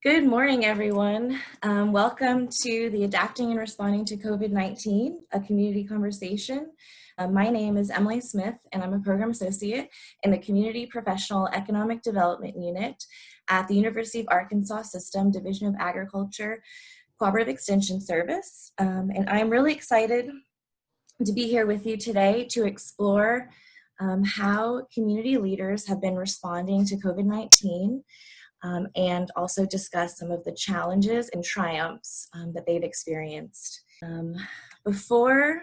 Good morning, everyone. Welcome to the Adapting and Responding to COVID-19, a community conversation. My name is Emily Smith, and I'm a program associate in the Community Professional Economic Development Unit at the University of Arkansas System Division of Agriculture Cooperative Extension Service. And I'm really excited to be here with you today to explore how community leaders have been responding to COVID-19. And also discuss some of the challenges and triumphs that they've experienced. Before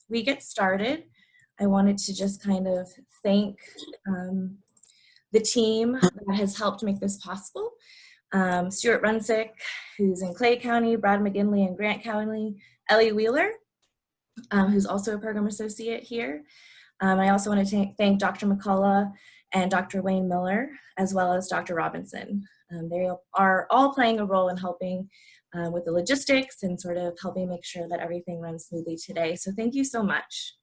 we get started, I wanted to just kind of thank the team that has helped make this possible. Stuart Runsick, who's in Clay County, Brad McGinley in Grant County, Ellie Wheeler, who's also a program associate here. I also want to thank Dr. McCullough and Dr. Wayne Miller, as well as Dr. Robinson. They are all playing a role in helping with the logistics and sort of helping make sure that everything runs smoothly today. So thank you so much.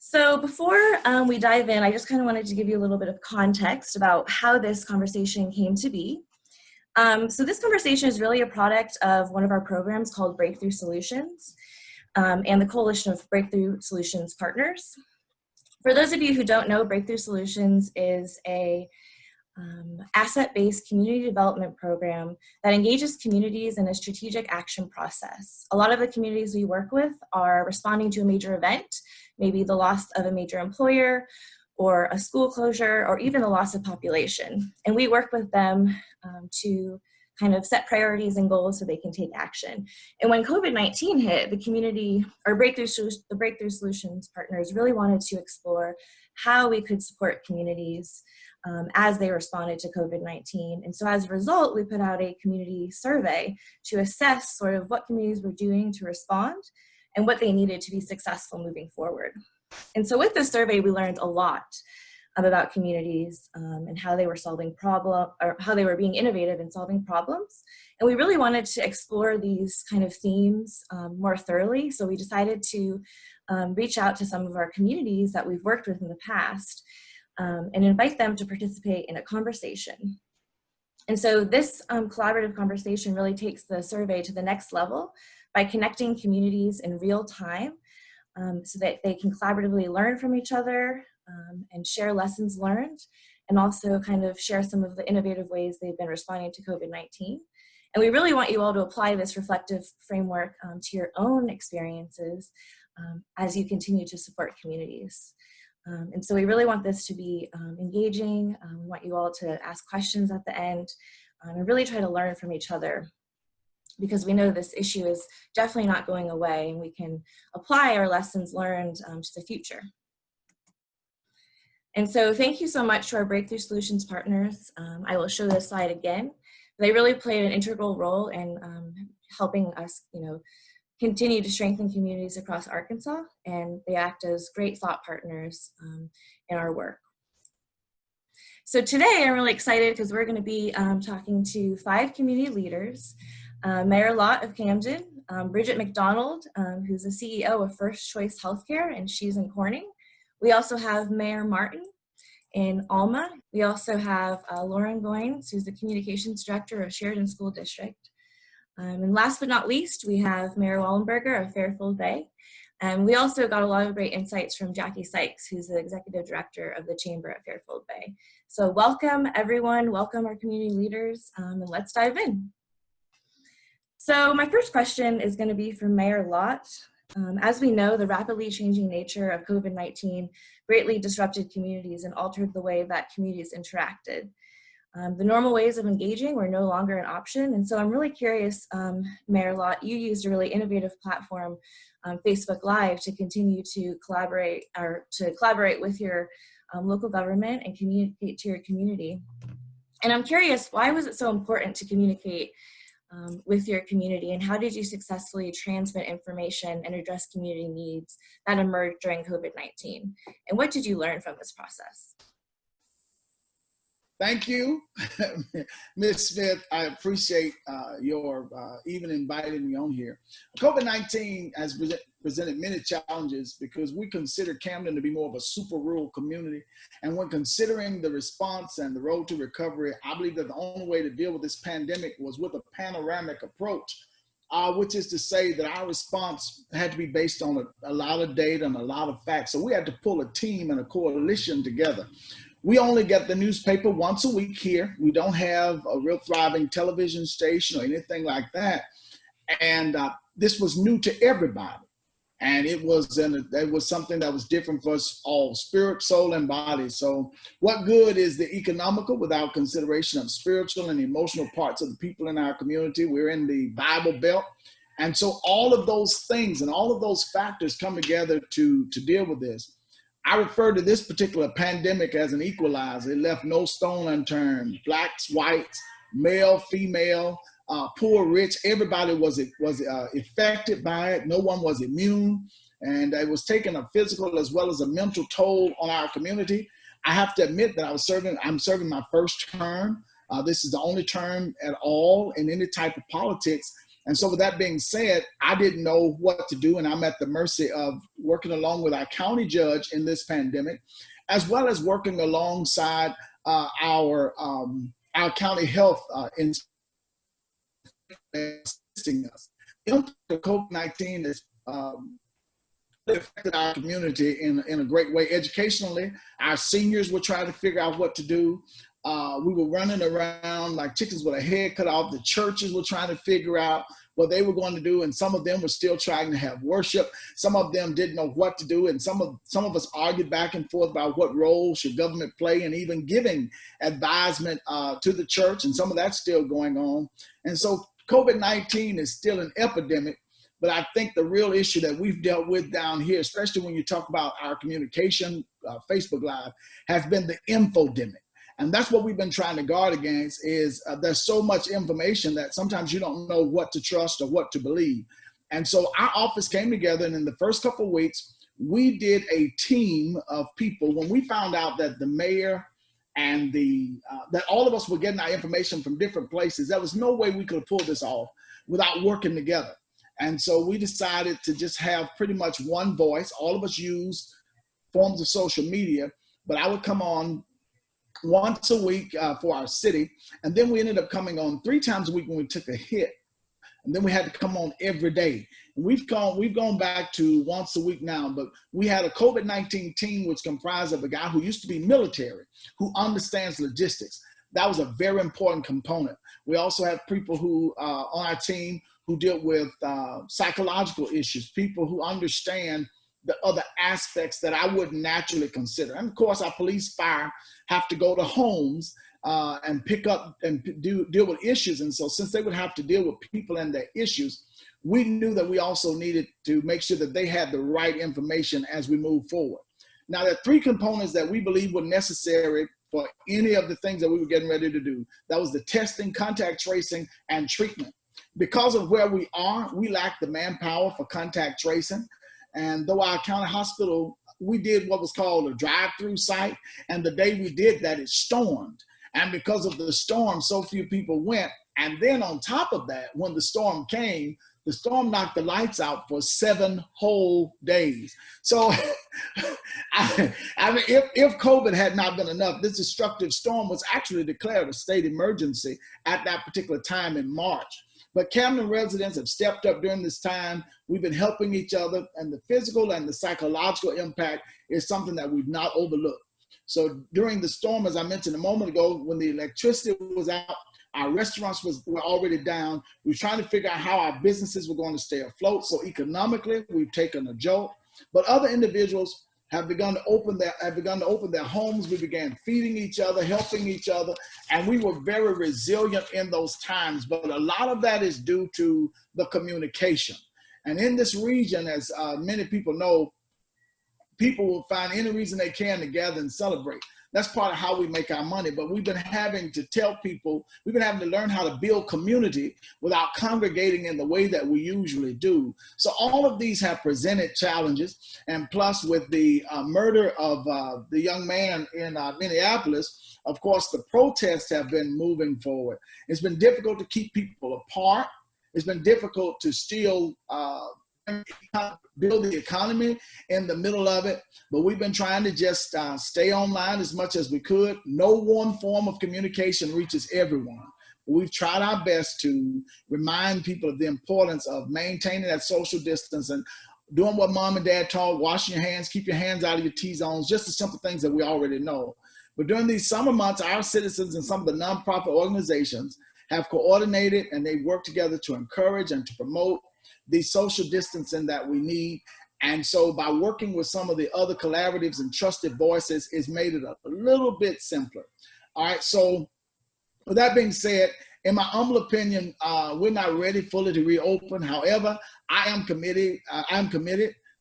So before we dive in, I just kind of wanted to give you a little bit of context about how this conversation came to be. So this conversation is really a product of one of our programs called Breakthrough Solutions and the Coalition of Breakthrough Solutions Partners. For those of you who don't know, Breakthrough Solutions is a asset-based community development program that engages communities in a strategic action process. A lot of the communities we work with are responding to a major event, maybe the loss of a major employer or a school closure or even the loss of population. And we work with them to kind of set priorities and goals so they can take action. And when COVID-19 hit, the community, or the Breakthrough Solutions partners really wanted to explore how we could support communities as they responded to COVID-19. And so as a result, we put out a community survey to assess sort of what communities were doing to respond and what they needed to be successful moving forward. And so with this survey, we learned a lot about communities and how they were solving how they were being innovative in solving problems. And we really wanted to explore these kind of themes more thoroughly. So we decided to reach out to some of our communities that we've worked with in the past and invite them to participate in a conversation. And so this collaborative conversation really takes the survey to the next level by connecting communities in real time so that they can collaboratively learn from each other and share lessons learned, and also kind of share some of the innovative ways they've been responding to COVID-19. And we really want you all to apply this reflective framework to your own experiences as you continue to support communities. And so we really want this to be engaging. We want you all to ask questions at the end and really try to learn from each other, because we know this issue is definitely not going away, and we can apply our lessons learned to the future. And so thank you so much to our Breakthrough Solutions partners. I will show this slide again. They really played an integral role in helping us, continue to strengthen communities across Arkansas, and they act as great thought partners in our work. So today I'm really excited because we're going to be talking to 5 community leaders. Mayor Lott of Camden, Bridget McDonald, who's the CEO of First Choice Healthcare, and she's in Corning. We also have Mayor Martin in Alma. We also have Lauren Goines, who's the Communications Director of Sheridan School District. And last but not least, we have Mayor Wallenberger of Fairfield Bay. And we also got a lot of great insights from Jackie Sykes, who's the Executive Director of the Chamber at Fairfield Bay. So welcome everyone, welcome our community leaders, and let's dive in. So my first question is going to be for Mayor Lott. As we know, the rapidly changing nature of COVID-19 greatly disrupted communities and altered the way that communities interacted. The normal ways of engaging were no longer an option. And so I'm really curious, Mayor Lott, you used a really innovative platform, Facebook Live, to continue to collaborate with your local government and communicate to your community. And I'm curious, why was it so important to communicate with your community, and how did you successfully transmit information and address community needs that emerged during COVID-19? And what did you learn from this process? Thank you, Ms. Smith. I appreciate your even inviting me on here. COVID-19 has presented many challenges because we consider Camden to be more of a super rural community. And when considering the response and the road to recovery, I believe that the only way to deal with this pandemic was with a panoramic approach, which is to say that our response had to be based on a lot of data and a lot of facts. So we had to pull a team and a coalition together. We only get the newspaper once a week here. We don't have a real thriving television station or anything like that. And this was new to everybody. And it was something that was different for us all, spirit, soul, and body. So what good is the economical without consideration of spiritual and emotional parts of the people in our community? We're in the Bible Belt. And so all of those things and all of those factors come together to deal with this. I refer to this particular pandemic as an equalizer. It left no stone unturned. Blacks, whites, male, female, poor, rich, everybody was affected by it. No one was immune. And it was taking a physical as well as a mental toll on our community. I have to admit that I'm serving my first term. This is the only term at all in any type of politics. And so with that being said, I didn't know what to do, and I'm at the mercy of working along with our county judge in this pandemic, as well as working alongside our county health assisting us. The impact of COVID-19 has affected our community in a great way. Educationally, our seniors were trying to figure out what to do. We were running around like chickens with a head cut off. The churches were trying to figure out what they were going to do, and some of them were still trying to have worship. Some of them didn't know what to do, and some of us argued back and forth about what role should government play, and even giving advisement to the church, and some of that's still going on. And so COVID-19 is still an epidemic, but I think the real issue that we've dealt with down here, especially when you talk about our communication, Facebook Live, has been the infodemic. And that's what we've been trying to guard against is there's so much information that sometimes you don't know what to trust or what to believe. And so our office came together, and in the first couple of weeks, we did a team of people. When we found out that the mayor and that all of us were getting our information from different places, there was no way we could pull this off without working together. And so we decided to just have pretty much one voice. All of us used forms of social media, but I would come on once a week for our city. And then we ended up coming on 3 times a week when we took a hit. And then we had to come on every day. And we've gone back to once a week now, but we had a COVID-19 team which comprised of a guy who used to be military, who understands logistics. That was a very important component. We also have people who on our team who deal with psychological issues, people who understand the other aspects that I wouldn't naturally consider. And of course, our police, fire have to go to homes and pick up and deal with issues. And so since they would have to deal with people and their issues, we knew that we also needed to make sure that they had the right information as we move forward. Now, there are 3 components that we believe were necessary for any of the things that we were getting ready to do. That was the testing, contact tracing, and treatment. Because of where we are, we lack the manpower for contact tracing. And though our county hospital, we did what was called a drive-through site. And the day we did that, it stormed. And because of the storm, so few people went. And then on top of that, when the storm came, the storm knocked the lights out for 7 whole days. So I mean, if COVID had not been enough, this destructive storm was actually declared a state emergency at that particular time in March. But Camden residents have stepped up during this time. We've been helping each other, and the physical and the psychological impact is something that we've not overlooked. So during the storm, as I mentioned a moment ago, when the electricity was out, our restaurants were already down. We were trying to figure out how our businesses were going to stay afloat. So economically, we've taken a jolt. But other individuals have begun to open their homes. We began feeding each other, helping each other, and we were very resilient in those times. But a lot of that is due to the communication. And in this region, as many people know, people will find any reason they can to gather and celebrate. That's part of how we make our money. But we've been having to tell people, we've been having to learn how to build community without congregating in the way that we usually do. So all of these have presented challenges. And plus with the murder of the young man in Minneapolis, of course, the protests have been moving forward. It's been difficult to keep people apart. It's been difficult to still build the economy in the middle of it, but we've been trying to just stay online as much as we could. No one form of communication reaches everyone. We've tried our best to remind people of the importance of maintaining that social distance and doing what mom and dad taught, washing your hands, keep your hands out of your T-zones, just the simple things that we already know. But during these summer months, our citizens and some of the nonprofit organizations have coordinated and they work together to encourage and to promote the social distancing that we need. And so by working with some of the other collaboratives and trusted voices, it's made it a little bit simpler. All right, so with that being said, in my humble opinion, we're not ready fully to reopen. However, I am committed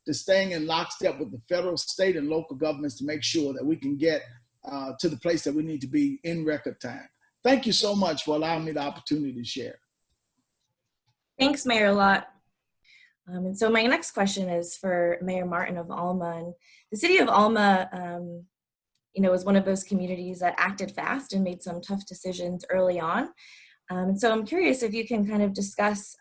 to staying in lockstep with the federal, state, and local governments to make sure that we can get to the place that we need to be in record time. Thank you so much for allowing me the opportunity to share. Thanks, Mayor Lott. And so my next question is for Mayor Martin of Alma. And the city of Alma, was one of those communities that acted fast and made some tough decisions early on. And so I'm curious if you can kind of discuss,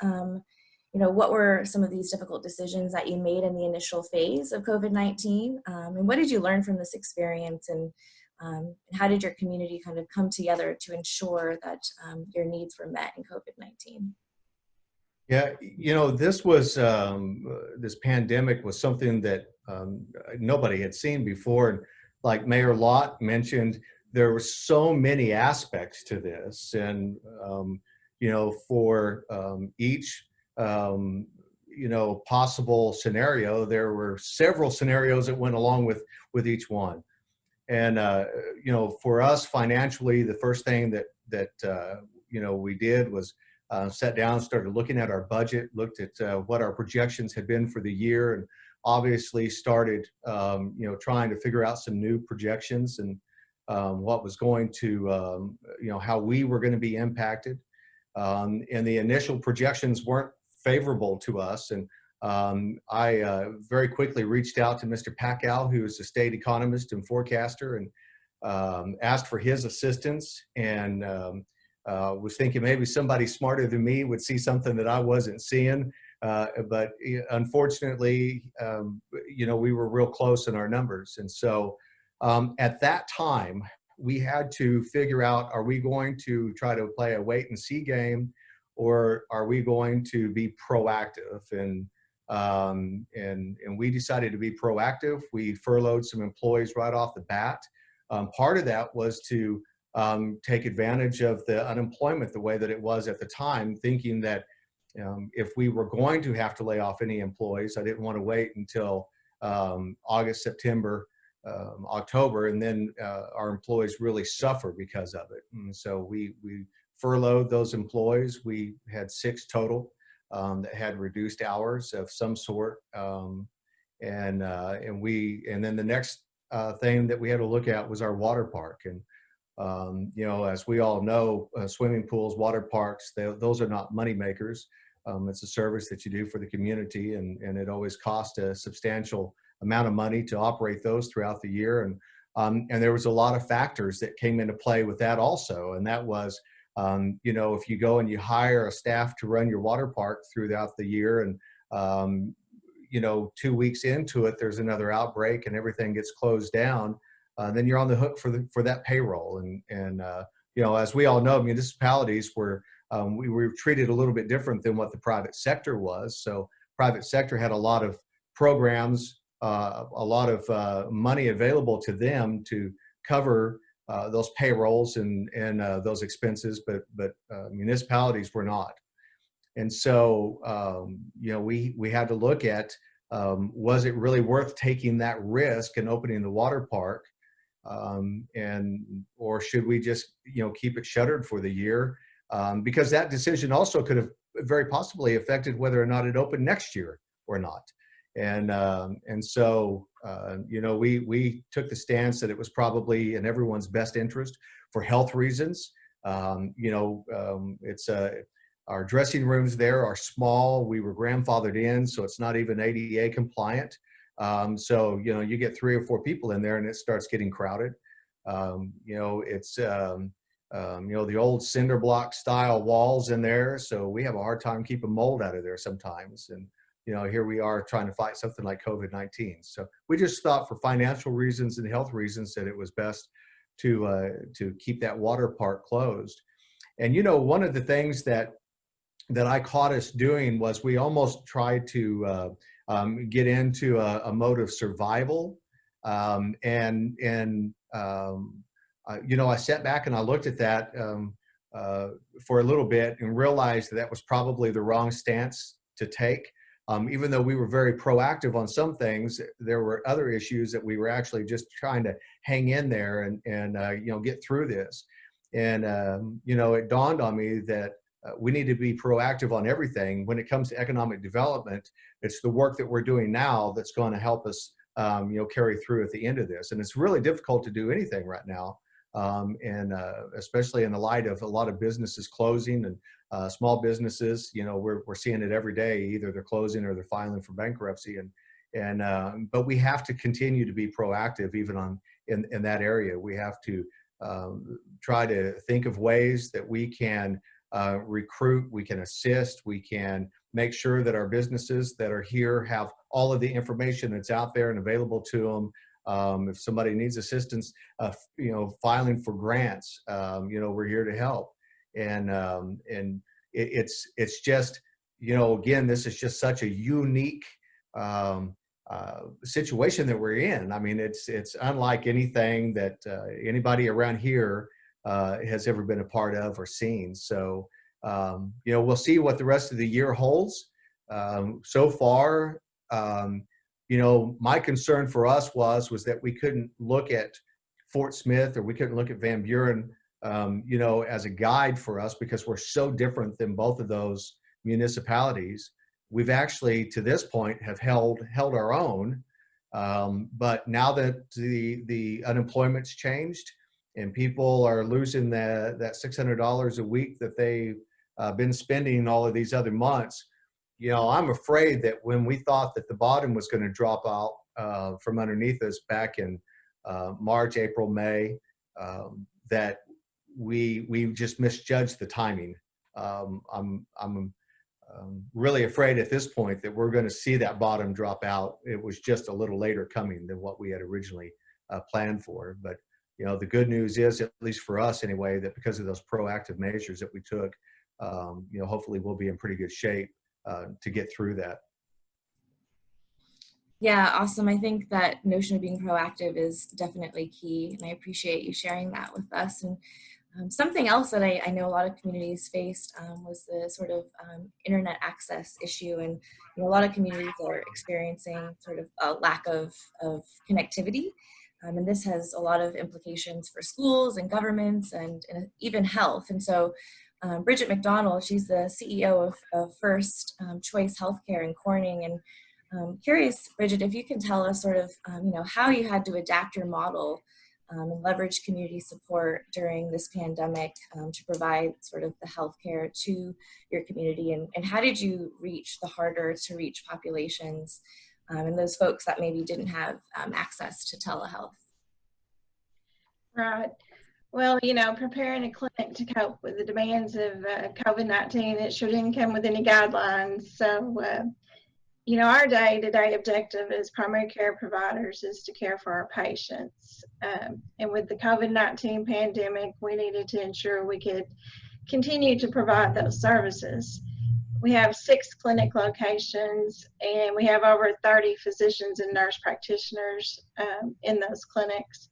what were some of these difficult decisions that you made in the initial phase of COVID-19? And what did you learn from this experience? And how did your community kind of come together to ensure that your needs were met in COVID-19? Yeah, this was, this pandemic was something that nobody had seen before. And like Mayor Lott mentioned, there were so many aspects to this. And, for each, possible scenario, there were several scenarios that went along with each one. And, for us financially, the first thing that we did was sat down, started looking at our budget, looked at what our projections had been for the year, and obviously started, trying to figure out some new projections and what was going to, how we were going to be impacted. And the initial projections weren't favorable to us. And I very quickly reached out to Mr. Packow, who is a state economist and forecaster, and asked for his assistance, and was thinking maybe somebody smarter than me would see something that I wasn't seeing. But unfortunately, we were real close in our numbers. And so at that time, we had to figure out, are we going to try to play a wait and see game, or are we going to be proactive? And we decided to be proactive. We furloughed some employees right off the bat. Part of that was to take advantage of the unemployment the way that it was at the time, thinking that if we were going to have to lay off any employees, I didn't want to wait until August, September, October, and then our employees really suffer because of it. And so we furloughed those employees. We had 6 total that had reduced hours of some sort. And then the next thing that we had to look at was our water park. And as we all know, swimming pools, water parks, those are not money makers. It's a service that you do for the community, and it always costs a substantial amount of money to operate those throughout the year. And there was a lot of factors that came into play with that also. And that was, if you go and you hire a staff to run your water park throughout the year, and 2 weeks into it, there's another outbreak and everything gets closed down, then you're on the hook for that payroll. And as we all know, municipalities we were treated a little bit different than what the private sector was. So private sector had a lot of programs, a lot of money available to them to cover those payrolls and those expenses, but municipalities were not. And so we had to look at, was it really worth taking that risk and opening the water park, or should we just keep it shuttered for the year? Because that decision also could have very possibly affected whether or not it opened next year or not. And so You know, we took the stance that it was probably in everyone's best interest for health reasons. You know, it's our dressing rooms there are small. We were grandfathered in, so it's not even ADA compliant. So, you know, you get 3 or 4 people in there and it starts getting crowded. You know, it's, you know, the old cinder block style walls in there. So we have a hard time keeping mold out of there sometimes. And, you know, here we are trying to fight something like COVID-19. So we just thought for financial reasons and health reasons that it was best to keep that water park closed. And, you know, one of the things that I caught us doing was we almost tried to get into a mode of survival. You know, I sat back and I looked at that for a little bit and realized that was probably the wrong stance to take. Even though we were very proactive on some things, there were other issues that we were actually just trying to hang in there and you know, get through this. And, you know, it dawned on me that we need to be proactive on everything. When it comes to economic development, it's the work that we're doing now that's going to help us, you know, carry through at the end of this. And it's really difficult to do anything right now. Especially in the light of a lot of businesses closing and small businesses, you know, we're seeing it every day. Either they're closing or they're filing for bankruptcy. But we have to continue to be proactive even in that area. We have to try to think of ways that we can recruit, we can assist, we can make sure that our businesses that are here have all of the information that's out there and available to them. If somebody needs assistance, you know, filing for grants, you know, we're here to help. And it's just, you know, again, this is just such a unique situation that we're in. I mean, it's unlike anything that anybody around here has ever been a part of or seen. So, you know, we'll see what the rest of the year holds. So far, you know, my concern for us was that we couldn't look at Fort Smith or we couldn't look at Van Buren, you know, as a guide for us because we're so different than both of those municipalities. We've actually, to this point, have held our own. But now that the unemployment's changed and people are losing that $600 a week that they've been spending all of these other months, you know, I'm afraid that when we thought that the bottom was going to drop out from underneath us back in March, April, May, that we just misjudged the timing. I'm really afraid at this point that we're going to see that bottom drop out. It was just a little later coming than what we had originally planned for. But, you know, the good news is, at least for us anyway, that because of those proactive measures that we took, you know, hopefully we'll be in pretty good shape to get through that. Yeah, awesome. I think that notion of being proactive is definitely key, and I appreciate you sharing that with us. And something else that I know a lot of communities faced was the sort of internet access issue, and you know, a lot of communities are experiencing sort of a lack of connectivity, and this has a lot of implications for schools and governments and even health. And so Bridget McDonald, she's the CEO of First Choice Healthcare in Corning, and curious, Bridget, if you can tell us sort of you know, how you had to adapt your model and leverage community support during this pandemic to provide sort of the healthcare to your community, and how did you reach the harder to reach populations and those folks that maybe didn't have access to telehealth? Right. Well, you know, preparing a clinic to cope with the demands of COVID-19, it sure didn't come with any guidelines. So, you know, our day-to-day objective as primary care providers is to care for our patients. And with the COVID-19 pandemic, we needed to ensure we could continue to provide those services. We have 6 clinic locations, and we have over 30 physicians and nurse practitioners in those clinics.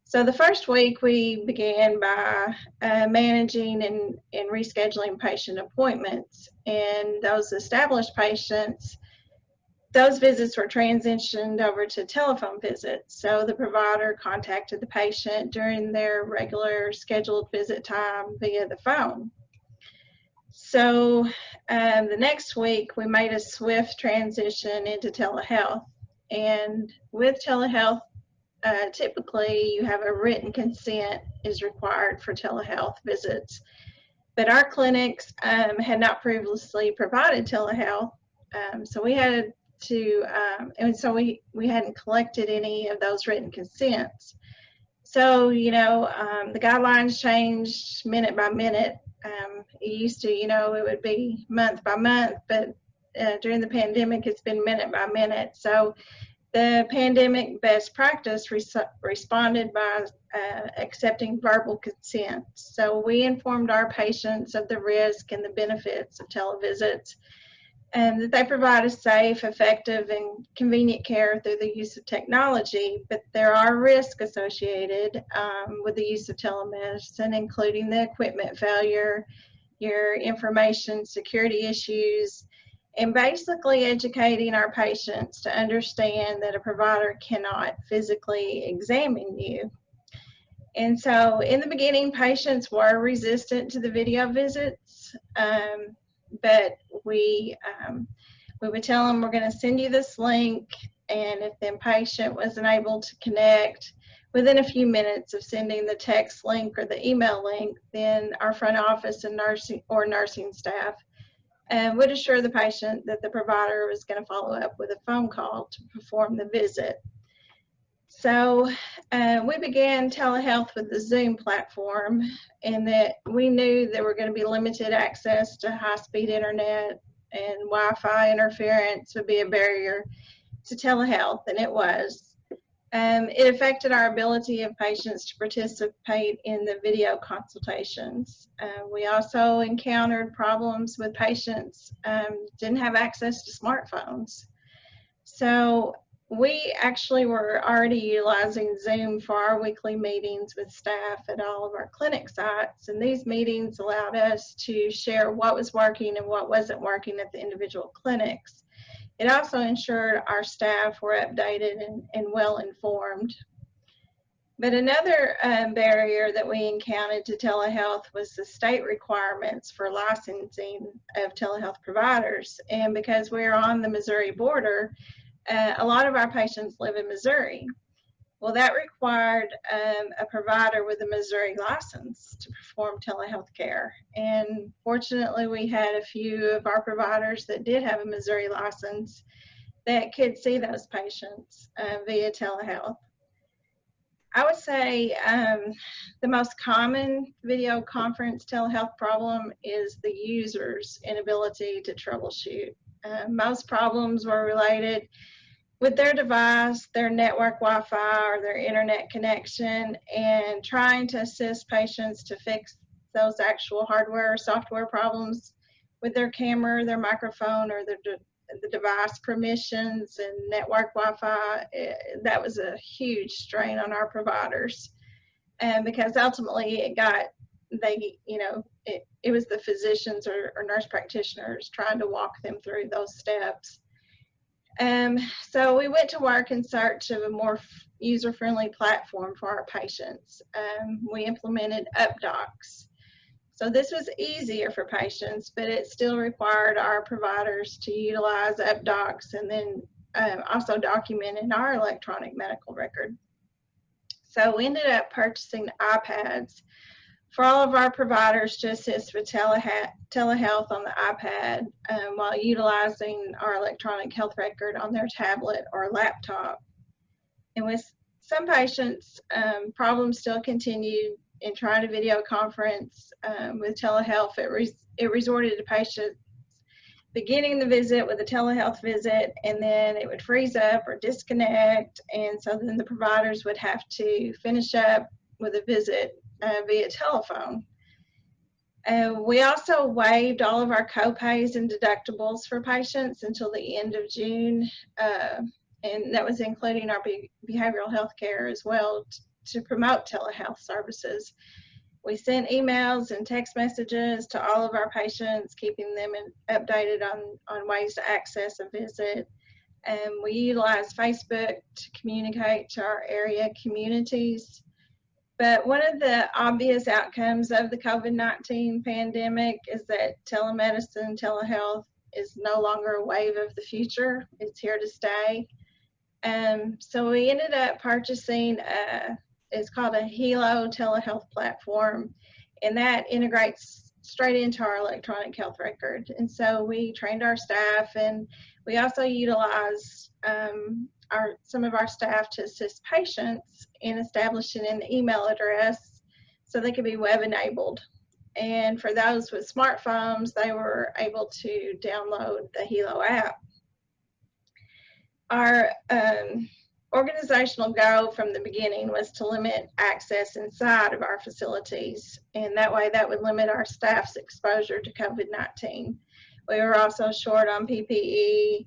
So the first week we began by managing and rescheduling patient appointments, and those established patients, those visits were transitioned over to telephone visits. So the provider contacted the patient during their regular scheduled visit time via the phone. So the next week we made a swift transition into telehealth. And with telehealth, typically you have a written consent is required for telehealth visits. But our clinics had not previously provided telehealth, so we had to, and so we hadn't collected any of those written consents. So, you know, the guidelines changed minute by minute. It used to, you know, it would be month by month, but during the pandemic, it's been minute by minute. So the pandemic best practice responded by accepting verbal consent. So we informed our patients of the risk and the benefits of televisits, and that they provide a safe, effective, and convenient care through the use of technology. But there are risks associated with the use of telemedicine, including the equipment failure, your information security issues, and basically educating our patients to understand that a provider cannot physically examine you. And so in the beginning, patients were resistant to the video visits, but we would tell them, we're going to send you this link, and if the patient wasn't able to connect within a few minutes of sending the text link or the email link, then our front office and nursing staff would assure the patient that the provider was going to follow up with a phone call to perform the visit. So we began telehealth with the Zoom platform, and that we knew there were going to be limited access to high-speed internet, and Wi-Fi interference would be a barrier to telehealth, and it was. It affected our ability of patients to participate in the video consultations. We also encountered problems with patients didn't have access to smartphones. So we actually were already utilizing Zoom for our weekly meetings with staff at all of our clinic sites, and these meetings allowed us to share what was working and what wasn't working at the individual clinics. It also ensured our staff were updated and well informed. But another barrier that we encountered to telehealth was the state requirements for licensing of telehealth providers. And because we're on the Missouri border, a lot of our patients live in Missouri. Well, that required a provider with a Missouri license to perform telehealth care. And fortunately, we had a few of our providers that did have a Missouri license that could see those patients via telehealth. I would say the most common video conference telehealth problem is the user's inability to troubleshoot. Most problems were related with their device, their network Wi-Fi, or their internet connection, and trying to assist patients to fix those actual hardware or software problems with their camera, their microphone, or the device permissions and network Wi-Fi. That was a huge strain on our providers, and because ultimately it was the physicians or nurse practitioners trying to walk them through those steps. So we went to work in search of a more user-friendly platform for our patients. We implemented UpDocs. So this was easier for patients, but it still required our providers to utilize UpDocs and then also document in our electronic medical record. So we ended up purchasing iPads for all of our providers to assist with telehealth on the iPad while utilizing our electronic health record on their tablet or laptop. And with some patients, problems still continued in trying to video conference with telehealth. It resorted to patients beginning the visit with a telehealth visit, and then it would freeze up or disconnect, and so then the providers would have to finish up with a visit via telephone. We also waived all of our co-pays and deductibles for patients until the end of June, and that was including our behavioral health care as well to promote telehealth services. We sent emails and text messages to all of our patients, keeping them updated on ways to access a visit. And we utilized Facebook to communicate to our area communities. But one of the obvious outcomes of the COVID-19 pandemic is that telemedicine, telehealth is no longer a wave of the future. It's here to stay. So we ended up purchasing, it's called a Helo telehealth platform, and that integrates straight into our electronic health record. And so we trained our staff, and we also utilized some of our staff to assist patients in establishing an email address so they could be web enabled. And for those with smartphones, they were able to download the Helo app. Our organizational goal from the beginning was to limit access inside of our facilities, and that way that would limit our staff's exposure to COVID-19. We were also short on PPE,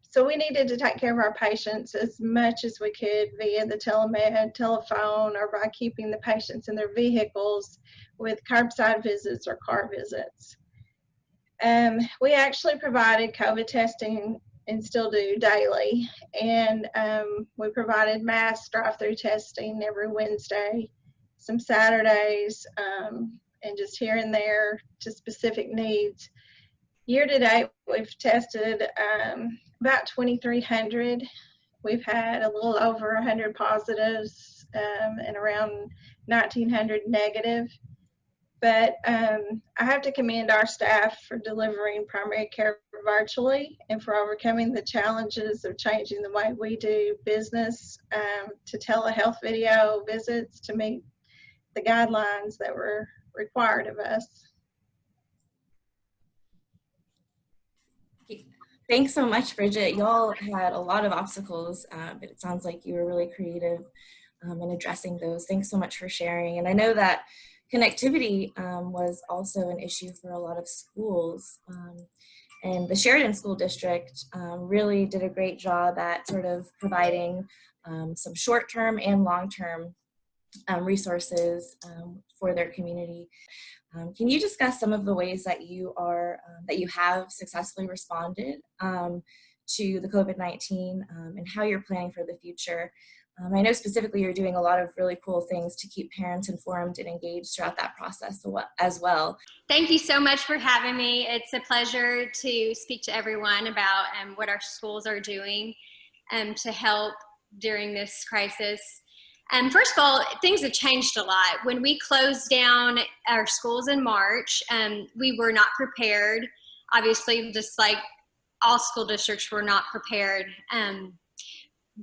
so we needed to take care of our patients as much as we could via the telemed, telephone, or by keeping the patients in their vehicles with curbside visits or car visits. We actually provided COVID testing and still do daily. And we provided mass drive-through testing every Wednesday, some Saturdays, and just here and there to specific needs. Year to date, we've tested about 2,300. We've had a little over 100 positives and around 1,900 negative. But I have to commend our staff for delivering primary care virtually and for overcoming the challenges of changing the way we do business to telehealth video visits to meet the guidelines that were required of us. Thanks so much, Bridget. Y'all had a lot of obstacles, but it sounds like you were really creative in addressing those. Thanks so much for sharing. And I know that connectivity was also an issue for a lot of schools. And the Sheridan School District really did a great job at sort of providing some short-term and long-term resources for their community. Can you discuss some of the ways that you have successfully responded to the COVID-19 and how you're planning for the future? I know specifically you're doing a lot of really cool things to keep parents informed and engaged throughout that process as well. Thank you so much for having me. It's a pleasure to speak to everyone about what our schools are doing to help during this crisis. First of all, things have changed a lot. When we closed down our schools in March, we were not prepared. Obviously, just like all school districts were not prepared.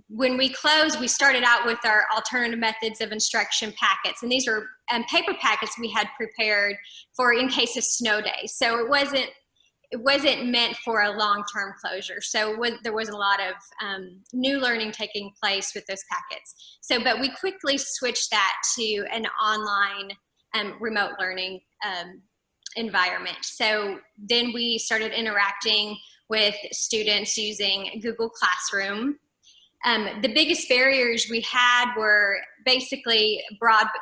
When we closed, we started out with our alternative methods of instruction packets. And these were paper packets we had prepared for in case of snow days. So it wasn't meant for a long-term closure. So there was a lot of new learning taking place with those packets. But we quickly switched that to an online remote learning environment. So then we started interacting with students using Google Classroom. The biggest barriers we had were basically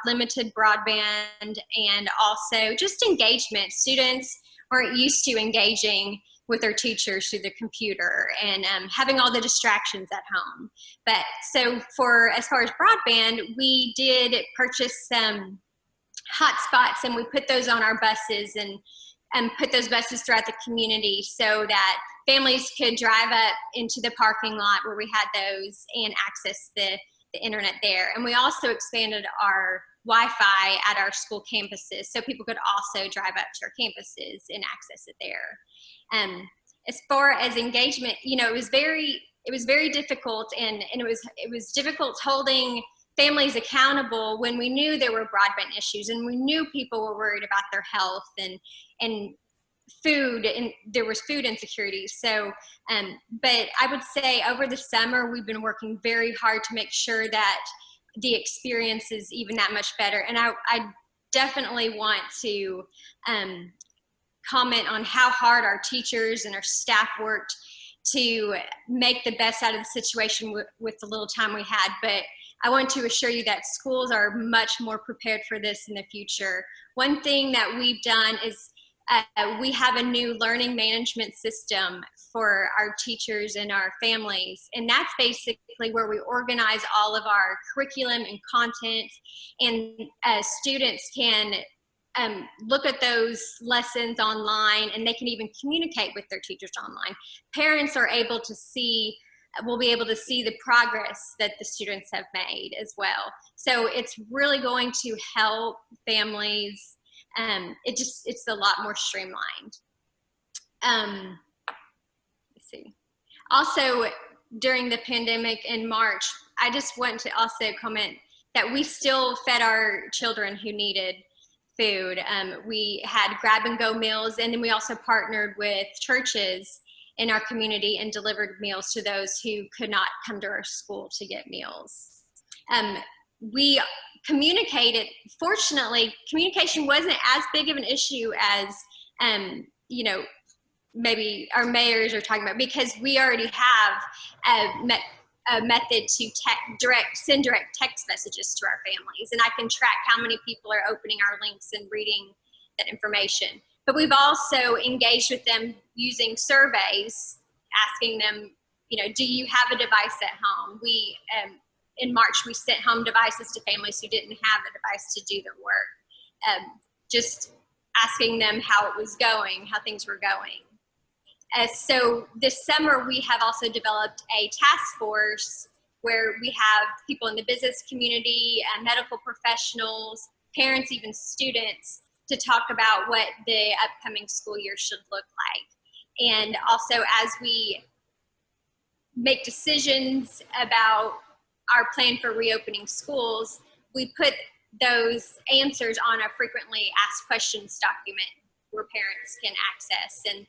limited broadband and also just engagement. Students weren't used to engaging with their teachers through the computer and having all the distractions at home. But so as far as broadband, we did purchase some hotspots and we put those on our buses and put those buses throughout the community so that families could drive up into the parking lot where we had those and access the internet there. And we also expanded our Wi-Fi at our school campuses so people could also drive up to our campuses and access it there. As far as engagement, it was very difficult and it was difficult holding families accountable when we knew there were broadband issues and we knew people were worried about their health and food, and there was food insecurity. So, but I would say over the summer, we've been working very hard to make sure that the experience is even that much better. And I definitely want to comment on how hard our teachers and our staff worked to make the best out of the situation with the little time we had. But I want to assure you that schools are much more prepared for this in the future. One thing that we've done is we have a new learning management system for our teachers and our families. And that's basically where we organize all of our curriculum and content, and students can look at those lessons online, and they can even communicate with their teachers online. Parents are able to see we'll be able to see the progress that the students have made as well. So it's really going to help families. It's a lot more streamlined. Let's see. Also, during the pandemic in March, I just want to also comment that we still fed our children who needed food. We had grab and go meals, and then we also partnered with churches in our community and delivered meals to those who could not come to our school to get meals. We communicated. Fortunately, communication wasn't as big of an issue as maybe our mayors are talking about, because we already have a method to send direct text messages to our families, and I can track how many people are opening our links and reading that information. But we've also engaged with them using surveys, asking them, do you have a device at home? We in March we sent home devices to families who didn't have a device to do their work, just asking them how it was going, how things were going. So this summer, we have also developed a task force where we have people in the business community, medical professionals, parents, even students, to talk about what the upcoming school year should look like. And also, as we make decisions about our plan for reopening schools, we put those answers on a frequently asked questions document where parents can access. And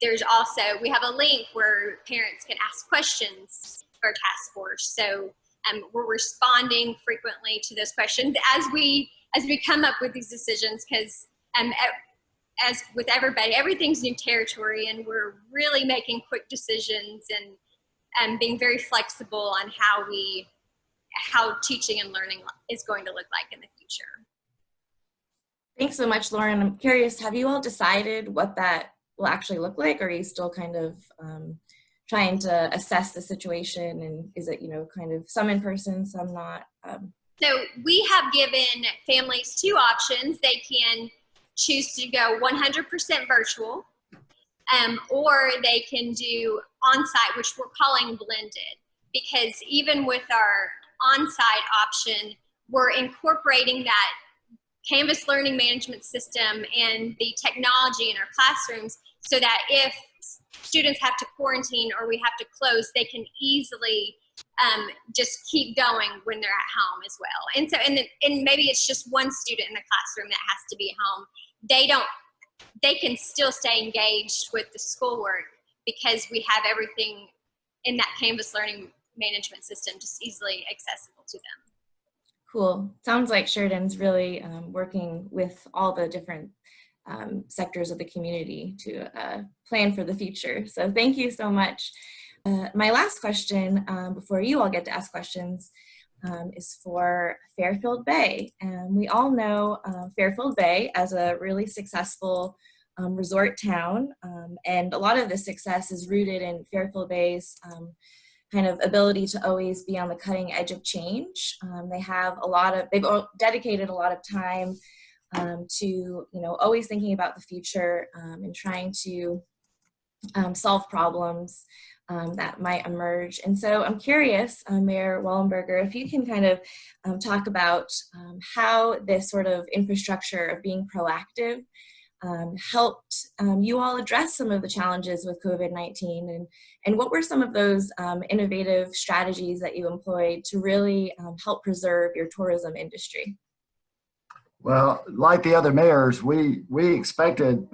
there's also, we have a link where parents can ask questions for task force. So we're responding frequently to those questions as we come up with these decisions, because as with everybody, everything's new territory, and we're really making quick decisions and being very flexible on how teaching and learning is going to look like in the future. Thanks so much, Lauren. I'm curious, have you all decided what that will actually look like? Or are you still kind of trying to assess the situation, and is it, kind of some in person, some not? So we have given families two options. They can choose to go 100% virtual, or they can do on-site, which we're calling blended, because even with our on-site option, we're incorporating that Canvas learning management system and the technology in our classrooms, so that if students have to quarantine or we have to close, they can easily just keep going when they're at home as well. And so, and maybe it's just one student in the classroom that has to be at home. They can still stay engaged with the schoolwork because we have everything in that Canvas learning management system just easily accessible to them. Cool. Sounds like Sheridan's really working with all the different sectors of the community to plan for the future. So thank you so much. My last question, before you all get to ask questions, is for Fairfield Bay. And we all know Fairfield Bay as a really successful resort town. And a lot of the success is rooted in Fairfield Bay's kind of ability to always be on the cutting edge of change. They've dedicated a lot of time to, always thinking about the future and trying to solve problems that might emerge. And so I'm curious, Mayor Wallenberger, if you can kind of talk about how this sort of infrastructure of being proactive helped you all address some of the challenges with COVID-19, and what were some of those innovative strategies that you employed to really help preserve your tourism industry? Well, like the other mayors, we expected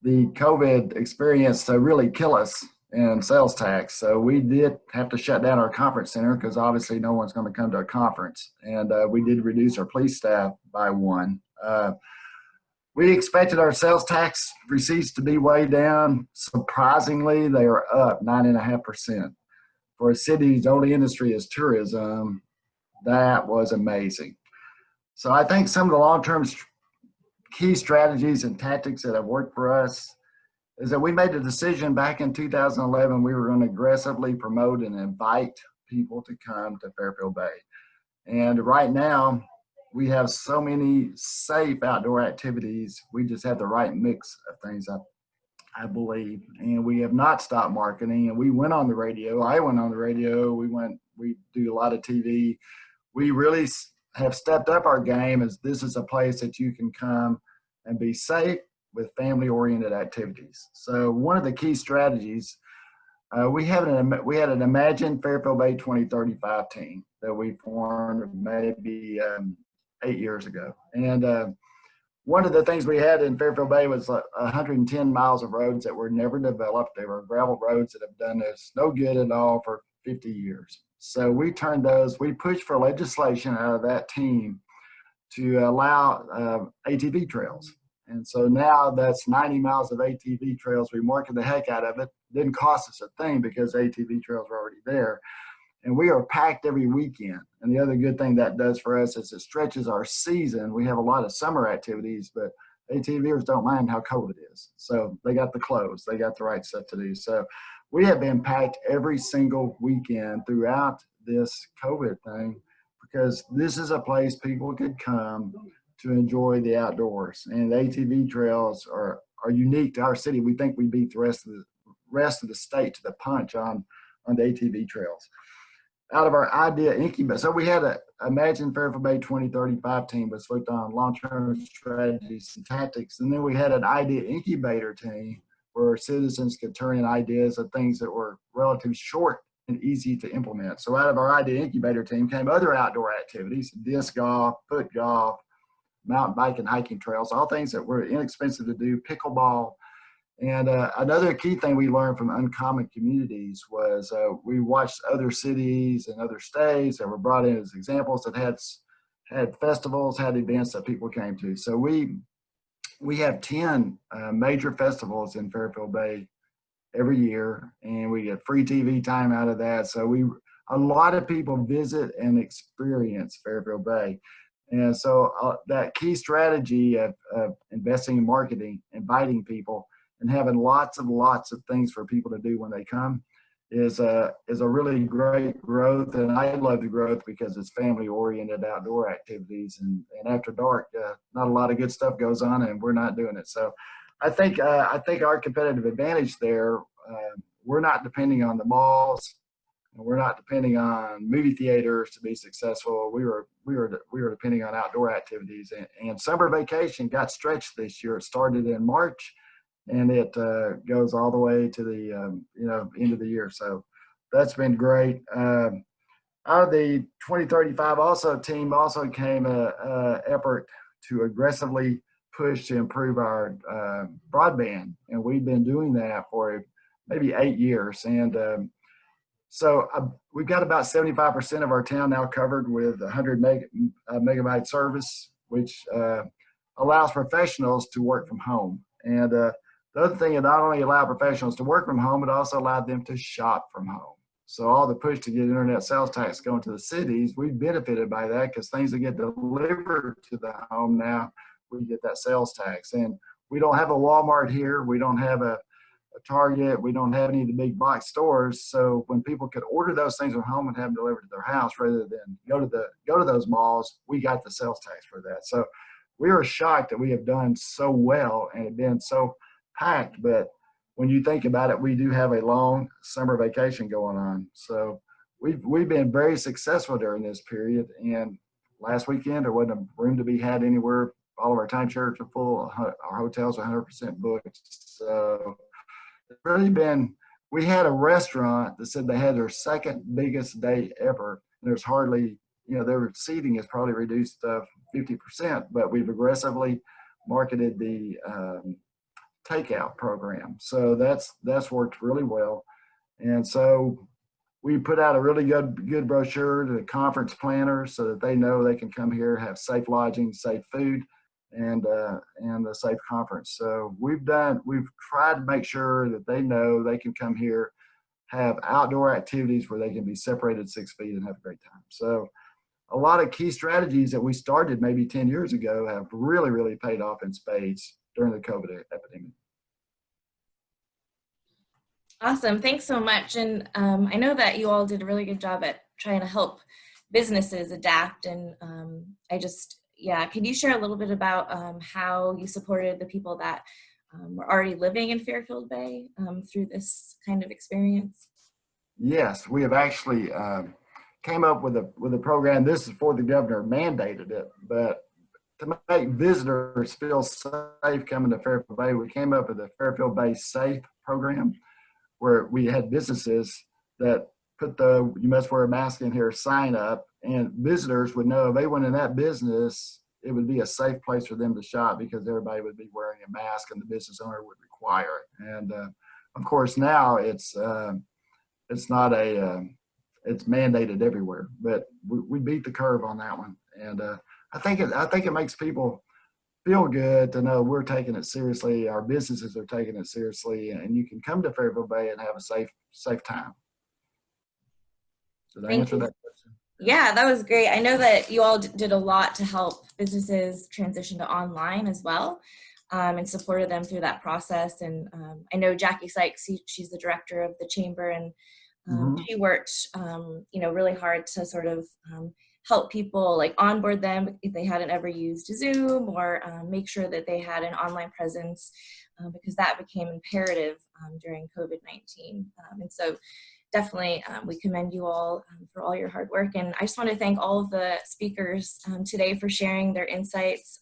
the COVID experience to really kill us in sales tax. So we did have to shut down our conference center because obviously no one's going to come to a conference. And we did reduce our police staff by one. We expected our sales tax receipts to be way down. Surprisingly, they are up 9.5%. For a city whose only industry is tourism, that was amazing. So I think some of the long-term key strategies and tactics that have worked for us is that we made the decision back in 2011 we were going to aggressively promote and invite people to come to Fairfield Bay. And right now, we have so many safe outdoor activities. We just have the right mix of things. I believe, and we have not stopped marketing. And we went on the radio. I went on the radio. We do a lot of TV. We really have stepped up our game as this is a place that you can come and be safe with family-oriented activities. So one of the key strategies, we had an Imagine Fairfield Bay 2035 team that we formed maybe 8 years ago. And one of the things we had in Fairfield Bay was 110 miles of roads that were never developed. They were gravel roads that have done us no good at all for 50 years. So we pushed for legislation out of that team to allow ATV trails. And so now that's 90 miles of ATV trails. We market the heck out of it. Didn't cost us a thing because ATV trails were already there. And we are packed every weekend. And the other good thing that does for us is it stretches our season. We have a lot of summer activities, but ATVers don't mind how cold it is. So they got the clothes, they got the right stuff to do. So we have been packed every single weekend throughout this COVID thing because this is a place people could come to enjoy the outdoors. And the ATV trails are unique to our city. We think we beat the rest of the state to the punch on the ATV trails. Out of our idea incubator, so we had a Imagine Fairfield Bay 2035 team, which looked on long-term strategies and tactics. And then we had an idea incubator team where citizens could turn in ideas of things that were relatively short and easy to implement. So out of our idea incubator team came other outdoor activities, disc golf, foot golf, mountain biking, hiking trails, all things that were inexpensive to do, pickleball. And another key thing we learned from Uncommon Communities was we watched other cities and other states that were brought in as examples that had festivals, had events that people came to. So we have 10 major festivals in Fairfield Bay every year, and we get free TV time out of that. So a lot of people visit and experience Fairfield Bay. And so that key strategy of investing in marketing, inviting people, and having lots of things for people to do when they come is a really great growth. And I love the growth because it's family oriented outdoor activities, and after dark, not a lot of good stuff goes on and we're not doing it. So I think our competitive advantage there, we're not depending on the malls, and we're not depending on movie theaters to be successful. We were depending on outdoor activities, and summer vacation got stretched this year. It started in March, and it goes all the way to the end of the year. So that's been great. Out of the 2035 team also came a effort to aggressively push to improve our broadband, and we've been doing that for maybe 8 years. And so we've got about 75% of our town now covered with 100 megabyte service, which allows professionals to work from home. And the other thing, it not only allowed professionals to work from home, it also allowed them to shop from home. So all the push to get internet sales tax going to the cities, we've benefited by that because things that get delivered to the home now, we get that sales tax. And we don't have a Walmart here. We don't have a Target. We don't have any of the big box stores. So when people could order those things from home and have them delivered to their house rather than go to those malls, we got the sales tax for that. So we were shocked that we have done so well and have been so packed, but when you think about it, we do have a long summer vacation going on. So we've been very successful during this period. And last weekend, there wasn't a room to be had anywhere. All of our timeshares are full. Our hotels are 100% booked. So it's really been, we had a restaurant that said they had their second biggest day ever. There's hardly, their seating is probably reduced 50%, but we've aggressively marketed the takeout program. So that's worked really well. And so we put out a really good brochure to the conference planners so that they know they can come here, have safe lodging, safe food, and a safe conference. So we've tried to make sure that they know they can come here, have outdoor activities where they can be separated 6 feet and have a great time. So a lot of key strategies that we started maybe 10 years ago have really, really paid off in spades during the COVID epidemic. Awesome. Thanks so much. And I know that you all did a really good job at trying to help businesses adapt. And can you share a little bit about how you supported the people that were already living in Fairfield Bay through this kind of experience? Yes, we have actually came up with a program. This is before the governor mandated it, but to make visitors feel safe coming to Fairfield Bay, we came up with a Fairfield Bay Safe program where we had businesses that put the "you must wear a mask in here" sign up, and visitors would know if they went in that business, it would be a safe place for them to shop because everybody would be wearing a mask and the business owner would require it. And of course now it's not it's mandated everywhere, but we beat the curve on that one. And I think it makes people feel good to know we're taking it seriously. Our businesses are taking it seriously, and you can come to Fairfield Bay and have a safe time. Did I answer that question? Yeah, that was great. I know that you all did a lot to help businesses transition to online as well, and supported them through that process. And I know Jackie Sykes, she's the director of the chamber, and she worked, really hard to sort of help people, like onboard them if they hadn't ever used Zoom, or make sure that they had an online presence, because that became imperative during COVID-19. And so definitely we commend you all for all your hard work. And I just want to thank all of the speakers today for sharing their insights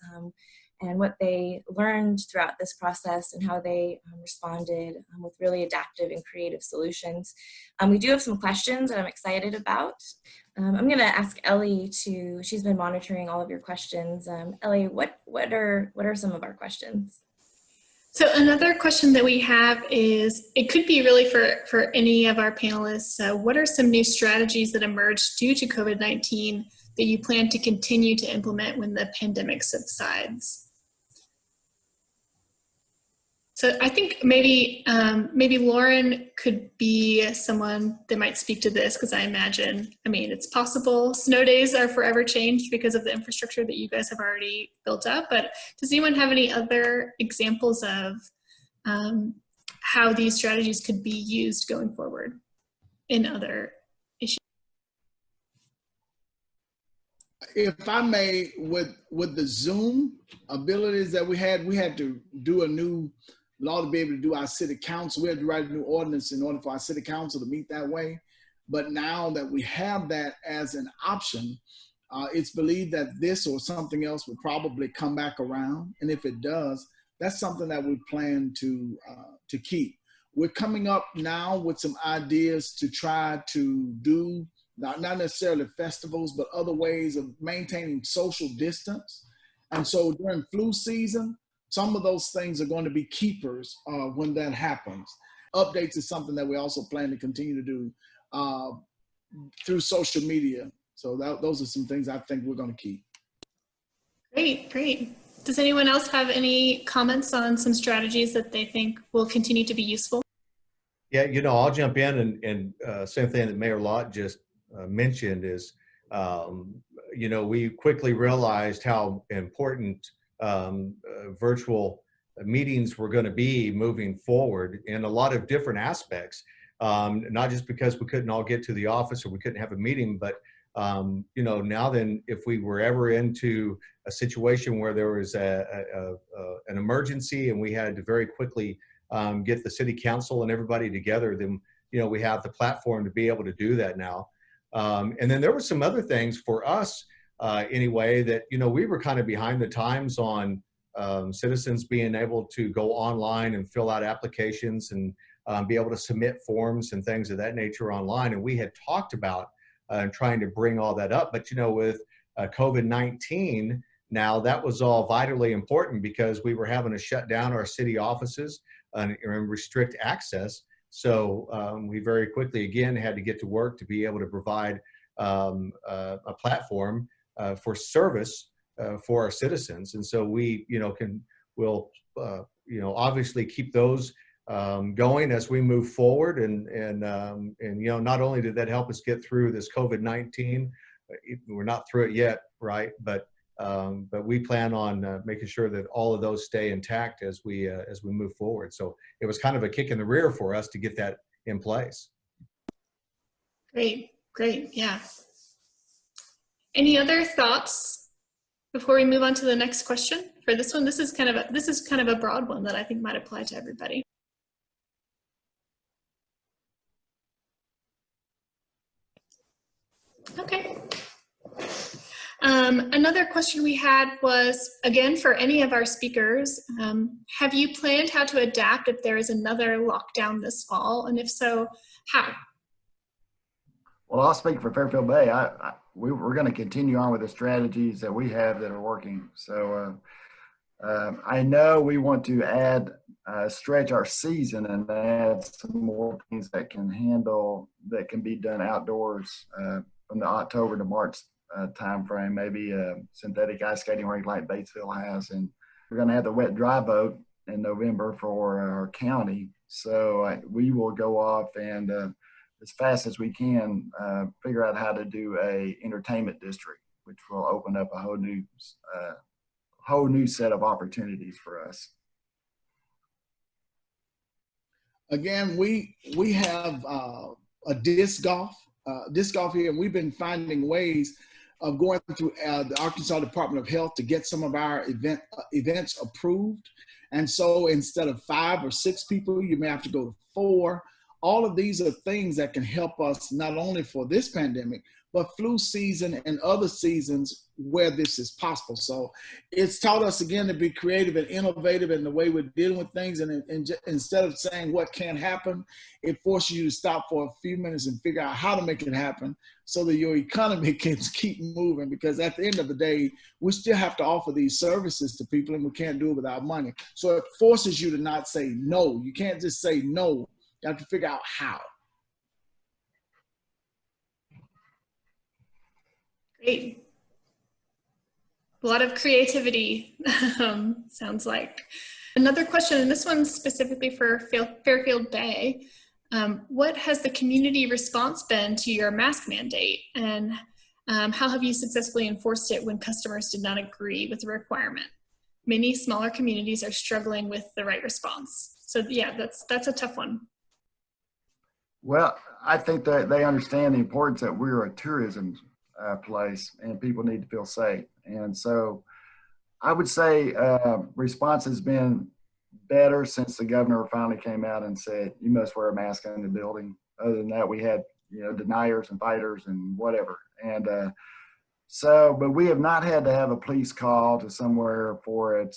and what they learned throughout this process and how they responded with really adaptive and creative solutions. We do have some questions that I'm excited about. I'm going to ask Ellie she's been monitoring all of your questions. Ellie, what are some of our questions? So another question that we have is, it could be really for any of our panelists. What are some new strategies that emerged due to COVID-19 that you plan to continue to implement when the pandemic subsides? So I think maybe Lauren could be someone that might speak to this, because I mean, it's possible snow days are forever changed because of the infrastructure that you guys have already built up. But does anyone have any other examples of how these strategies could be used going forward in other issues? If I may, with the Zoom abilities that we had to do a new law to be able to do our city council. We had to write a new ordinance in order for our city council to meet that way. But now that we have that as an option, it's believed that this or something else will probably come back around. And if it does, that's something that we plan to keep. We're coming up now with some ideas to try to do, not necessarily festivals, but other ways of maintaining social distance. And so during flu season, some of those things are going to be keepers when that happens. Updates is something that we also plan to continue to do through social media. So those are some things I think we're going to keep. Great. Does anyone else have any comments on some strategies that they think will continue to be useful? Yeah, I'll jump in and same thing that Mayor Lott just mentioned is, we quickly realized how important virtual meetings were going to be moving forward in a lot of different aspects, not just because we couldn't all get to the office or we couldn't have a meeting, but now then, if we were ever into a situation where there was an emergency and we had to very quickly get the city council and everybody together, then we have the platform to be able to do that now. And then there were some other things for us anyway that we were kind of behind the times on citizens being able to go online and fill out applications and be able to submit forms and things of that nature online. And we had talked about trying to bring all that up, but with COVID-19 now, that was all vitally important because we were having to shut down our city offices and restrict access. So we very quickly again had to get to work to be able to provide a platform for service for our citizens. And so we, we'll obviously keep those going as we move forward. And not only did that help us get through this COVID-19, we're not through it yet, right? But we plan on making sure that all of those stay intact as we move forward. So it was kind of a kick in the rear for us to get that in place. Great, yeah. Any other thoughts before we move on to the next question for this one? This is kind of a broad one that I think might apply to everybody. Okay. Another question we had was, again, for any of our speakers, have you planned how to adapt if there is another lockdown this fall? And if so, how? Well, I'll speak for Fairfield Bay. We're going to continue on with the strategies that we have that are working. So I know we want to stretch our season and add some more things that can be done outdoors from the October to March time frame, maybe a synthetic ice skating rink like Batesville has. And we're going to have the wet dry boat in November for our county. So we will go off and as fast as we can figure out how to do a entertainment district, which will open up a whole new set of opportunities for us. Again, we have a disc golf here, and we've been finding ways of going through the Arkansas Department of Health to get some of our events approved. And so instead of 5 or 6 people, you may have to go to 4. All of these are things that can help us not only for this pandemic, but flu season and other seasons where this is possible. So it's taught us again to be creative and innovative in the way we're dealing with things. And instead of saying what can happen, it forces you to stop for a few minutes and figure out how to make it happen so that your economy can keep moving. Because at the end of the day, we still have to offer these services to people, and we can't do it without money. So it forces you to not say no. You can't just say no. You have to figure out how. Great. A lot of creativity, sounds like. Another question, and this one's specifically for Fairfield Bay. What has the community response been to your mask mandate? And how have you successfully enforced it when customers did not agree with the requirement? Many smaller communities are struggling with the right response. So yeah, that's a tough one. Well, I think that they understand the importance that we're a tourism place and people need to feel safe. And so I would say response has been better since the governor finally came out and said, you must wear a mask in the building. Other than that, we had, deniers and fighters and whatever. And but we have not had to have a police call to somewhere where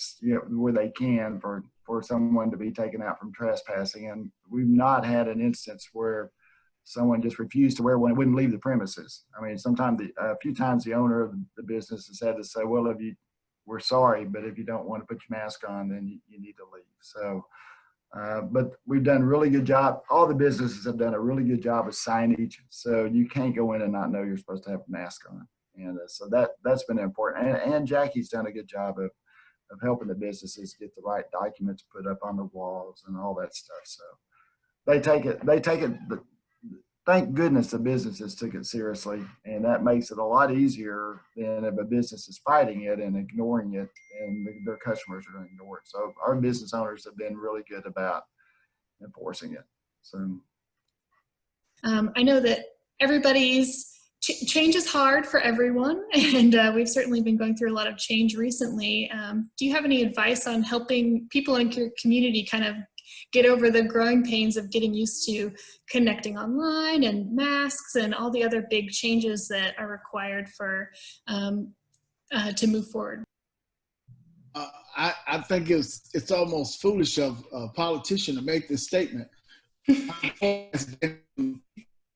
they can for someone to be taken out from trespassing. And we've not had an instance where someone just refused to wear one and wouldn't leave the premises. I mean, a few times the owner of the business has had to say, well, we're sorry, but if you don't want to put your mask on, then you need to leave. So, but we've done a really good job. All the businesses have done a really good job of signage. So you can't go in and not know you're supposed to have a mask on. And so that's been important. And Jackie's done a good job of helping the businesses get the right documents put up on the walls and all that stuff. So they take it, thank goodness the businesses took it seriously, and that makes it a lot easier than if a business is fighting it and ignoring it and their customers are going to ignore it. So our business owners have been really good about enforcing it. So I know that change is hard for everyone, and we've certainly been going through a lot of change recently. Do you have any advice on helping people in your community kind of get over the growing pains of getting used to connecting online and masks and all the other big changes that are required for to move forward? I think it's almost foolish of a politician to make this statement. It's been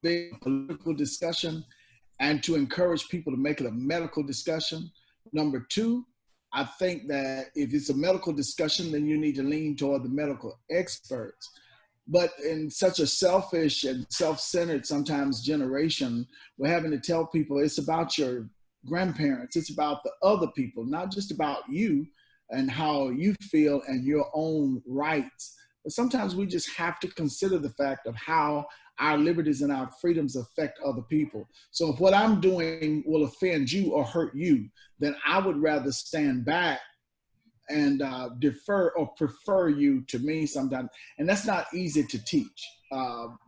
a political discussion, and to encourage people to make it a medical discussion. Number 2, I think that if it's a medical discussion, then you need to lean toward the medical experts. But in such a selfish and self-centered sometimes generation, we're having to tell people it's about your grandparents, it's about the other people, not just about you and how you feel and your own rights. But sometimes we just have to consider the fact of how our liberties and our freedoms affect other people. So if what I'm doing will offend you or hurt you, then I would rather stand back and defer or prefer you to me sometimes. And that's not easy to teach.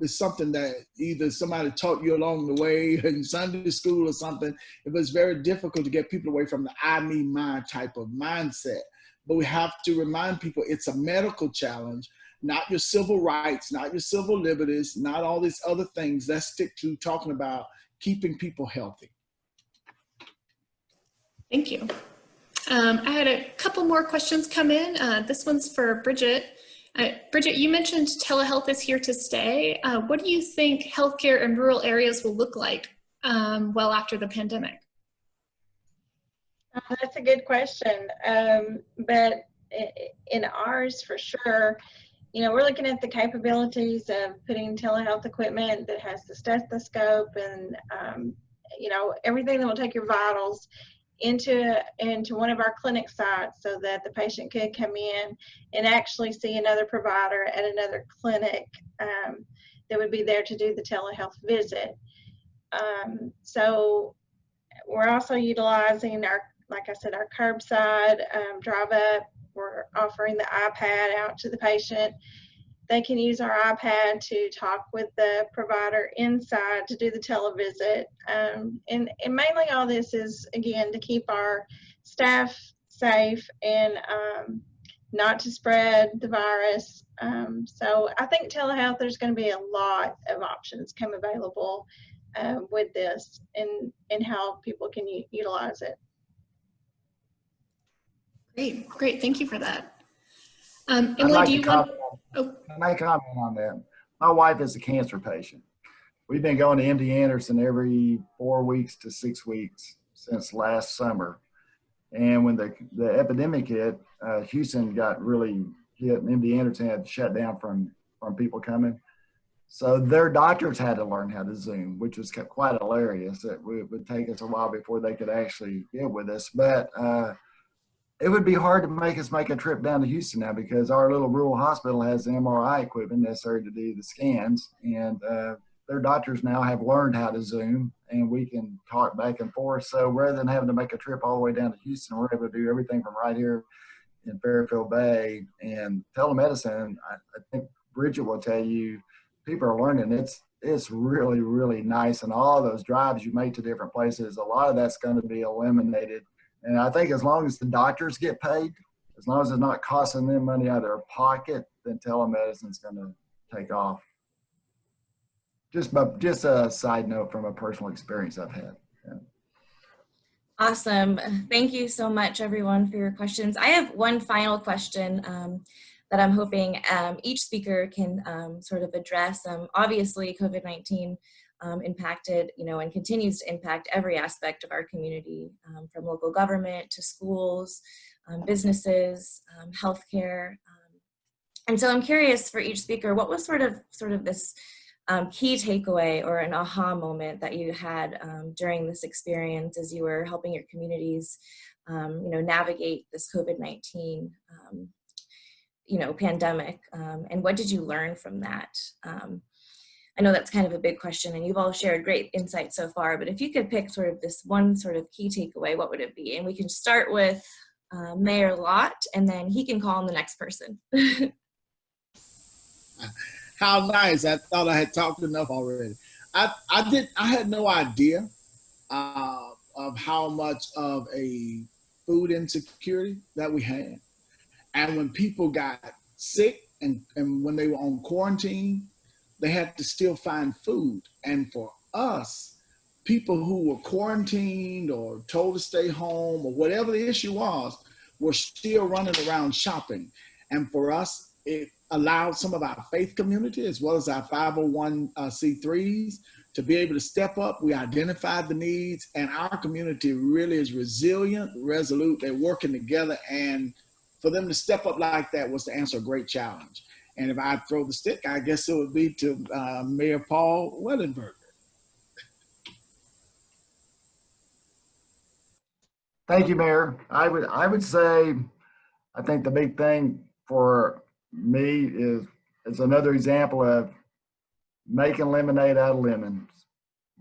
It's something that either somebody taught you along the way in Sunday school or something. It was very difficult to get people away from the I, me, my type of mindset. but we have to remind people it's a medical challenge, not your civil rights, not your civil liberties, not all these other things. Let's stick to talking about keeping people healthy. Thank you. I had a couple more questions come in. This one's for Bridget. Bridget, you mentioned telehealth is here to stay. What do you think healthcare in rural areas will look like well after the pandemic? That's a good question. But in ours, for sure, you know, we're looking at the capabilities of putting telehealth equipment that has the stethoscope and, you know, everything that will take your vitals into one of our clinic sites so that the patient could come in and actually see another provider at another clinic that would be there to do the telehealth visit. So we're also utilizing our, like I said, our curbside drive up. We're offering the iPad out to the patient. They can use our iPad to talk with the provider inside to do the televisit. And mainly all this is, again, to keep our staff safe and not to spread the virus. So I think telehealth, there's going to be a lot of options come available with this and how people can utilize it. Great. Thank you for that. Emily, do you want? Oh. Can I comment on that? My wife is a cancer patient. We've been going to MD Anderson every 4 weeks to 6 weeks since last summer. And when the epidemic hit, Houston got really hit, and MD Anderson had shut down from people coming. So their doctors had to learn how to Zoom, which was quite hilarious. It would take us a while before they could actually get with us. But it would be hard to make us make a trip down to Houston now because our little rural hospital has the MRI equipment necessary to do the scans. And their doctors now have learned how to Zoom, and we can talk back and forth. So rather than having to make a trip all the way down to Houston, we're able to do everything from right here in Fairfield Bay. And telemedicine, I think Bridget will tell you, people are learning. It's really, really nice. And all those drives you make to different places, a lot of that's going to be eliminated. And I think as long as the doctors get paid, as long as it's not costing them money out of their pocket, then telemedicine is going to take off. Just a side note from a personal experience I've had. Yeah. Awesome. Thank you so much, everyone, for your questions. I have one final question that I'm hoping each speaker can sort of address. Obviously, COVID-19 impacted, and continues to impact every aspect of our community, from local government to schools, businesses, healthcare. And so I'm curious for each speaker, what was sort of this key takeaway or an aha moment that you had during this experience as you were helping your communities, navigate this COVID-19, pandemic, and what did you learn from that? I know that's kind of a big question, and you've all shared great insights so far, but if you could pick sort of this one sort of key takeaway, what would it be? And we can start with Mayor Lott, and then he can call on the next person. How nice. I thought I had talked enough already. I had no idea of how much of a food insecurity that we had. And when people got sick and when they were on quarantine, they had to still find food. And for us, people who were quarantined or told to stay home or whatever the issue was, were still running around shopping. And for us, it allowed some of our faith community as well as our 501c3s to be able to step up. We identified the needs, and our community really is resilient, resolute. They're working together, and for them to step up like that was to answer a great challenge. And if I throw the stick, I guess it would be to Mayor Paul Wellenberger. Thank you, Mayor. I would say, I think the big thing for me is another example of making lemonade out of lemons.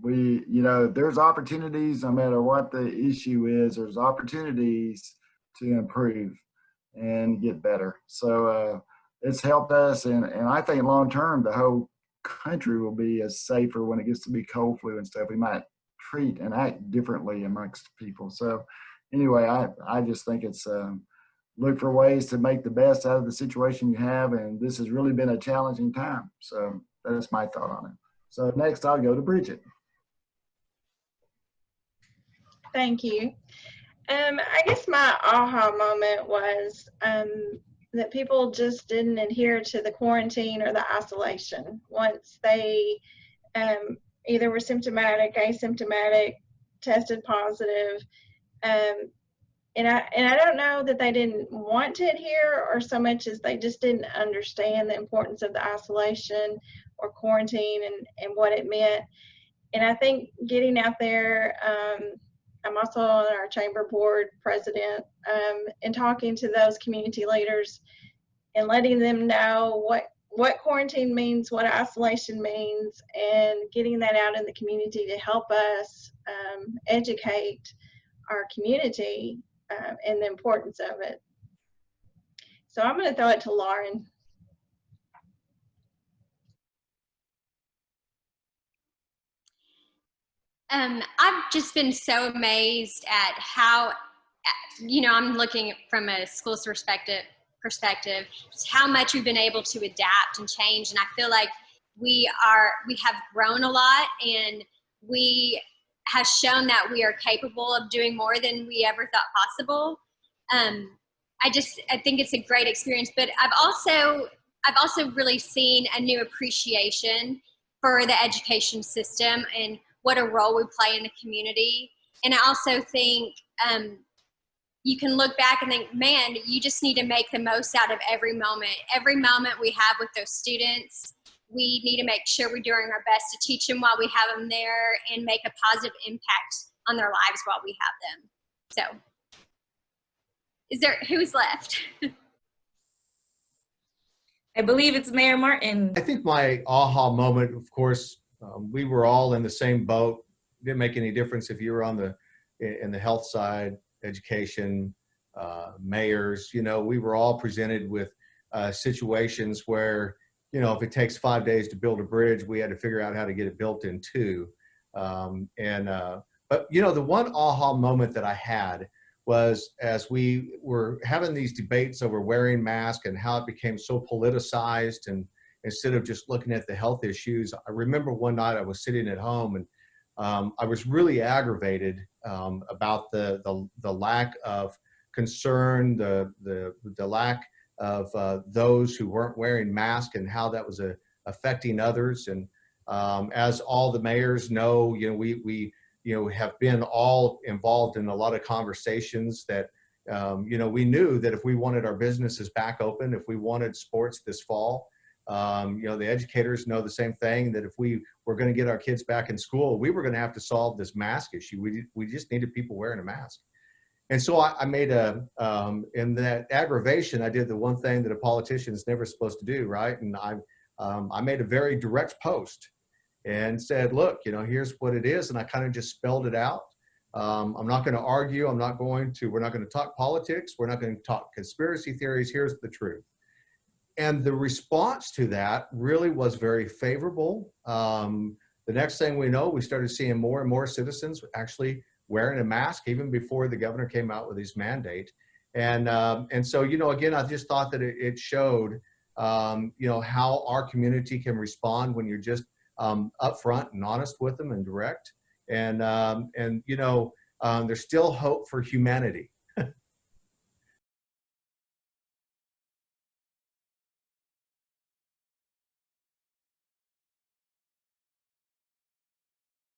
There's opportunities, no matter what the issue is, there's opportunities to improve and get better. So it's helped us, and I think long term the whole country will be as safer when it gets to be cold flu and stuff. We might treat and act differently amongst people. So anyway, I just think it's look for ways to make the best out of the situation you have. And this has really been a challenging time. So that's my thought on it. So next I'll go to Bridget. Thank you. I guess my aha moment was that people just didn't adhere to the quarantine or the isolation once they either were symptomatic, asymptomatic, tested positive. And I don't know that they didn't want to adhere or so much as they just didn't understand the importance of the isolation or quarantine and what it meant. And I think getting out there, I'm also on our chamber board president, and talking to those community leaders and letting them know what quarantine means, what isolation means, and getting that out in the community to help us educate our community and the importance of it. So I'm going to throw it to Lauren. I've just been so amazed at how, I'm looking from a school's perspective, how much we've been able to adapt and change. And I feel like we have grown a lot, and we have shown that we are capable of doing more than we ever thought possible. I think it's a great experience, but I've also really seen a new appreciation for the education system and what a role we play in the community. And I also think you can look back and think, man, you just need to make the most out of every moment. Every moment we have with those students, we need to make sure we're doing our best to teach them while we have them there and make a positive impact on their lives while we have them. So, who's left? I believe it's Mayor Martin. I think my aha moment, of course, we were all in the same boat. It didn't make any difference if you were in the health side, education, mayors. We were all presented with situations where, if it takes 5 days to build a bridge, we had to figure out how to get it built in 2. But the one aha moment that I had was as we were having these debates over wearing masks and how it became so politicized, and instead of just looking at the health issues, I remember one night I was sitting at home and I was really aggravated about the lack of concern, the lack of those who weren't wearing masks and how that was affecting others. And as all the mayors know, we have been all involved in a lot of conversations that, we knew that if we wanted our businesses back open, if we wanted sports this fall, the educators know the same thing, that if we were going to get our kids back in school, we were going to have to solve this mask issue. We just needed people wearing a mask. And so I made in that aggravation, I did the one thing that a politician is never supposed to do, right? And I made a very direct post and said, look, here's what it is. And I kind of just spelled it out. I'm not going to argue. We're not going to talk politics. We're not going to talk conspiracy theories. Here's the truth. And the response to that really was very favorable. The next thing we know, we started seeing more and more citizens actually wearing a mask, even before the governor came out with his mandate. And so, again, I just thought that it showed, how our community can respond when you're just upfront and honest with them and direct. And there's still hope for humanity.